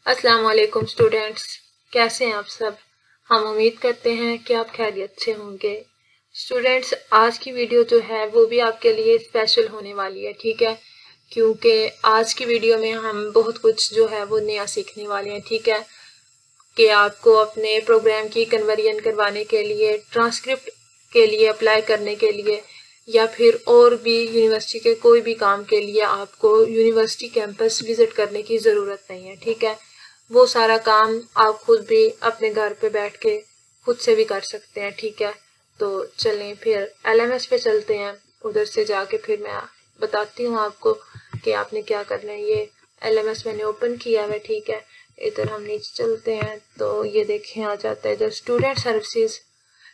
अस्सलाम वालेकुम स्टूडेंट्स, कैसे हैं आप सब। हम उम्मीद करते हैं कि आप खैरियत से होंगे। स्टूडेंट्स, आज की वीडियो जो है वो भी आपके लिए स्पेशल होने वाली है, ठीक है, क्योंकि आज की वीडियो में हम बहुत कुछ जो है वो नया सीखने वाले हैं, ठीक है, कि आपको अपने प्रोग्राम की कन्वर्जन करवाने के लिए, ट्रांसक्रिप्ट के लिए अप्लाई करने के लिए, या फिर और भी यूनिवर्सिटी के कोई भी काम के लिए आपको यूनिवर्सिटी कैंपस विजिट करने की ज़रूरत नहीं है, ठीक है। वो सारा काम आप खुद भी अपने घर पे बैठ के खुद से भी कर सकते हैं, ठीक है। तो चलें फिर LMS पे चलते हैं, उधर से जाके फिर मैं बताती हूँ आपको कि आपने क्या करना है। ये LMS मैंने ओपन किया हुआ है, ठीक है। इधर हम नीचे चलते हैं तो ये देखें आ जाता है इधर स्टूडेंट सर्विसेज।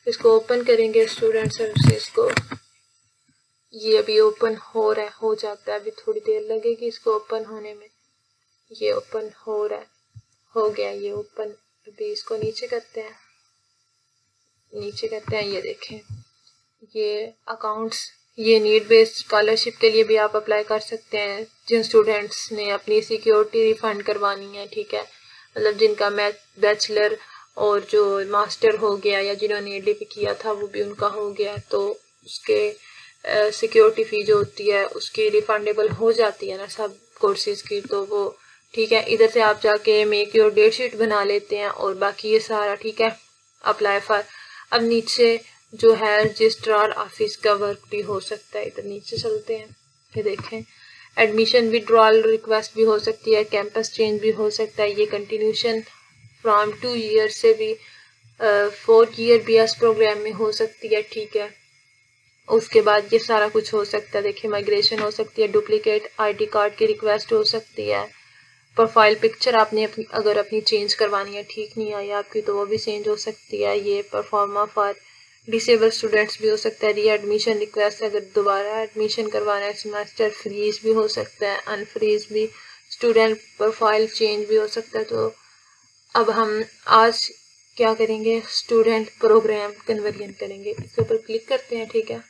इसको ओपन करेंगे स्टूडेंट सर्विसेज को। ये अभी ओपन हो रहा है, हो जाता है, अभी थोड़ी देर लगेगी इसको ओपन होने में। ये ओपन हो रहा है, हो गया ये ओपन। अभी इसको नीचे करते हैं, नीचे करते हैं। ये देखें, ये अकाउंट्स, ये नीड बेस्ड स्कॉलरशिप के लिए भी आप अप्लाई कर सकते हैं जिन स्टूडेंट्स ने अपनी सिक्योरिटी रिफंड करवानी है, ठीक है। मतलब जिनका बैचलर और जो मास्टर हो गया या जिन्होंने ADP किया था वो भी उनका हो गया, तो उसके सिक्योरिटी फी जो होती है उसकी रिफंडेबल हो जाती है ना सब कोर्सेज की, तो वो ठीक है। इधर से आप जाके मेक योर डेट शीट बना लेते हैं और बाकी ये सारा ठीक है, अप्लाई फॉर। अब नीचे जो है रजिस्ट्रार ऑफिस का वर्क भी हो सकता है, इधर नीचे चलते हैं। ये देखें, एडमिशन विड्रॉल रिक्वेस्ट भी हो सकती है, कैंपस चेंज भी हो सकता है, ये कंटिन्यूशन फ्रॉम 2 ईयर से भी 4 ईयर BS प्रोग्राम में हो सकती है, ठीक है। उसके बाद ये सारा कुछ हो सकता है, देखिए माइग्रेशन हो सकती है, डुप्लीकेट ID कार्ड की रिक्वेस्ट हो सकती है, प्रोफाइल पिक्चर आपने अगर अपनी चेंज करवानी है, ठीक नहीं आई आपकी, तो वो भी चेंज हो सकती है। ये परफॉर्मा फॉर डिसेबल स्टूडेंट्स भी हो सकता है, री एडमिशन रिक्वेस्ट अगर दोबारा एडमिशन करवाना है, सेमेस्टर फ्रीज भी हो सकता है, अनफ्रीज भी, स्टूडेंट प्रोफाइल चेंज भी हो सकता है। तो अब हम आज क्या करेंगे, स्टूडेंट प्रोग्राम कन्वर्जन करेंगे। इसके ऊपर क्लिक करते हैं, ठीक है।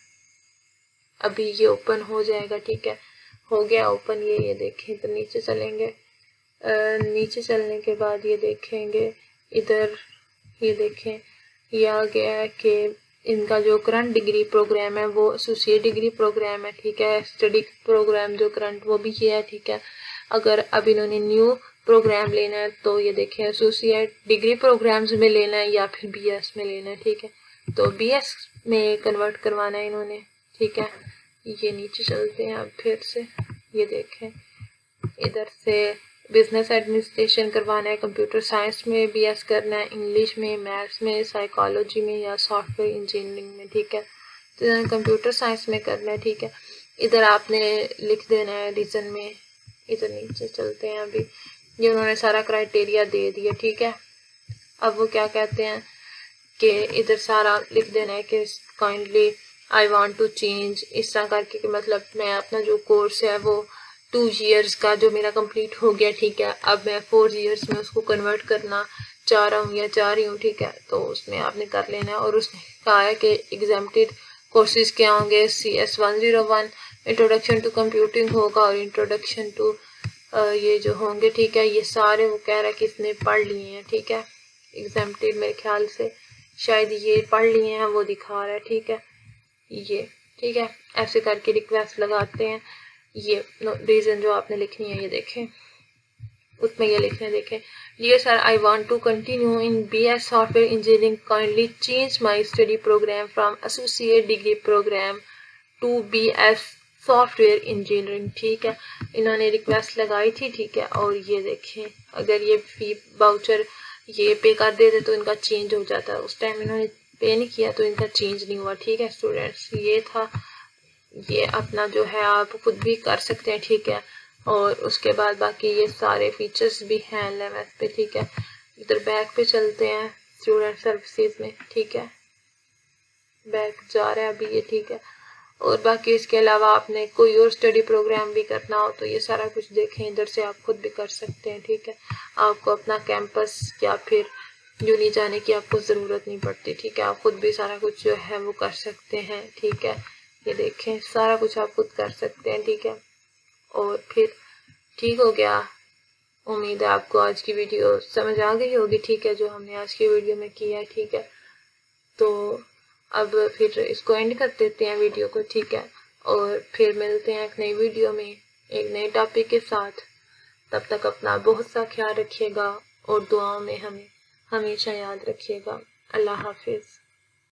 अभी ये ओपन हो जाएगा, ठीक है, हो गया ओपन। ये देखें, तो नीचे चलेंगे, नीचे चलने के बाद ये देखेंगे इधर, ये देखें ये आ गया है कि इनका जो करंट डिग्री प्रोग्राम है वो एसोसिएट डिग्री प्रोग्राम है, ठीक है। स्टडी प्रोग्राम जो करंट वो भी किया है, ठीक है। अगर अब इन्होंने न्यू प्रोग्राम लेना है तो ये देखें एसोसिएट डिग्री प्रोग्राम्स में लेना है या फिर BS में लेना है, ठीक है। तो BS में कन्वर्ट करवाना है इन्होंने, ठीक है। ये नीचे चलते हैं अब फिर से, ये देखें इधर से बिजनेस एडमिनिस्ट्रेशन करवाना है, कंप्यूटर साइंस में BS करना है, इंग्लिश में, मैथ्स में, साइकोलॉजी में या सॉफ्टवेयर इंजीनियरिंग में, ठीक है। तो कंप्यूटर साइंस में करना है, ठीक है। इधर आपने लिख देना है रीजन में। इधर नीचे चलते हैं, अभी ये उन्होंने सारा क्राइटेरिया दे दिया, ठीक है। अब वो क्या कहते हैं कि इधर सारा लिख देना है कि kindly I want to change, इस तरह करके कि मतलब मैं अपना जो कोर्स है वो 2 ईयर्स का जो मेरा कंप्लीट हो गया, ठीक है, अब मैं 4 ईयर्स में उसको कन्वर्ट करना चाह रहा हूँ या चाह रही हूँ, ठीक है। तो उसमें आपने कर लेना है। और उसने कहा है कि एग्जाम्प्टेड कोर्सेज क्या होंगे, CS 101 इंट्रोडक्शन टू कंप्यूटिंग होगा और इंट्रोडक्शन टू ये जो होंगे, ठीक है। ये सारे वो कह रहा है कि इसने पढ़ लिए हैं, ठीक है। एग्जाम्प्टेड मेरे ख्याल से शायद ये पढ़ लिए हैं, वो दिखा रहा है, ठीक है। ये ठीक है, ऐसे करके रिक्वेस्ट लगाते हैं। ये रीजन जो आपने लिखनी है ये देखें, उसमें ये लिखना है, देखें, dear sir I want to continue in BS software engineering, kindly change my study program from associate degree program to BS software engineering, ठीक है। इन्होंने रिक्वेस्ट लगाई थी, ठीक है। और ये देखें, अगर ये फी वाउचर ये पे कर देते तो इनका चेंज हो जाता, उस टाइम इन्होंने पे नहीं किया तो इनका चेंज नहीं हुआ, ठीक है स्टूडेंट्स। ये था, ये अपना जो है आप खुद भी कर सकते हैं, ठीक है। और उसके बाद बाकी ये सारे फीचर्स भी हैं LMS पे, ठीक है। इधर बैक पे चलते हैं स्टूडेंट सर्विसेज में, ठीक है, बैक जा रहा है अभी ये, ठीक है। और बाकी इसके अलावा आपने कोई और स्टडी प्रोग्राम भी करना हो तो ये सारा कुछ देखें, इधर से आप खुद भी कर सकते हैं, ठीक है। आपको अपना कैंपस या फिर यूनी जाने की आपको ज़रूरत नहीं पड़ती, ठीक है। आप खुद भी सारा कुछ जो है वो कर सकते हैं, ठीक है। ये देखें सारा कुछ आप खुद कर सकते हैं, ठीक है। और फिर ठीक हो गया, उम्मीद है आपको आज की वीडियो समझ आ गई होगी, ठीक है, जो हमने आज की वीडियो में किया है, ठीक है। तो अब फिर इसको एंड कर देते हैं वीडियो को, ठीक है, और फिर मिलते हैं एक नई वीडियो में एक नए टॉपिक के साथ। तब तक अपना बहुत सा ख्याल रखिएगा और दुआओं में हमें हमेशा याद रखिएगा। अल्लाह हाफिज़।